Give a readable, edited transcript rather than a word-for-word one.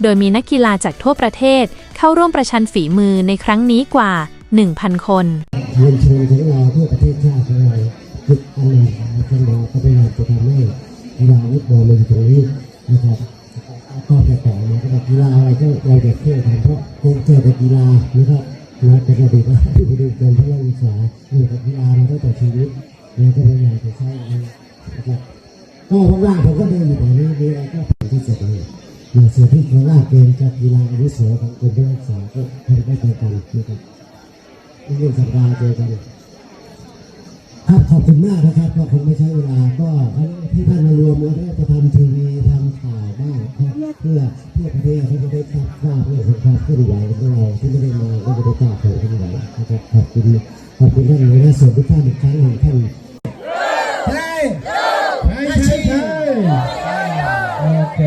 โดยมีนักกีฬาจากทั่วประเทศเข้าร่วมประชันฝีมือในครั้งนี้กว่า 1,000 คนเรียนเชิญของเราทั่วประเทศชาติของเราทุกอันเลยของเราก็พยายามจะทำให้กีฬาฟุตบอลลงตรงนี้นะครับก็จะต่อมาก็กีฬาอะไรก็เราจะเที่ยวทำเพราะคงเจอแต่กีฬานะครับนะปกติว่าที่ไปดูเกินพลังศึกษาอยู่กับกีฬามาตั้งแต่ชีวิตแล้วก็พยายามจะใช้นะครับก็ว่างๆผมก็เดินอยู่แถวนี้มีอะไรก็ผมที่สุดเลยส่วนที่โคราชเกมกับกีฬาอาวุโสของกรมพลังศึกษาก็ทำได้เจอกันนะครับเรื่องสัปดาห์เจอกันครับขอบคุณมากนะครับก็คงไม่ใช้เวลาก็ที่ท่านมารวมแล้วก็จะทำทีวีทำข่าวบ้างเพื่อประเทศให้ประเทศทราบเรื่องของความเคลื่อนไหวของเราที่ไม่ได้มาก็จะได้ทราบผลเคลื่อนไหวนะครับขอบคุณท่านเลยนะส่วนทุกท่านอีกครั้งหนึ่งท่านใช่โอเค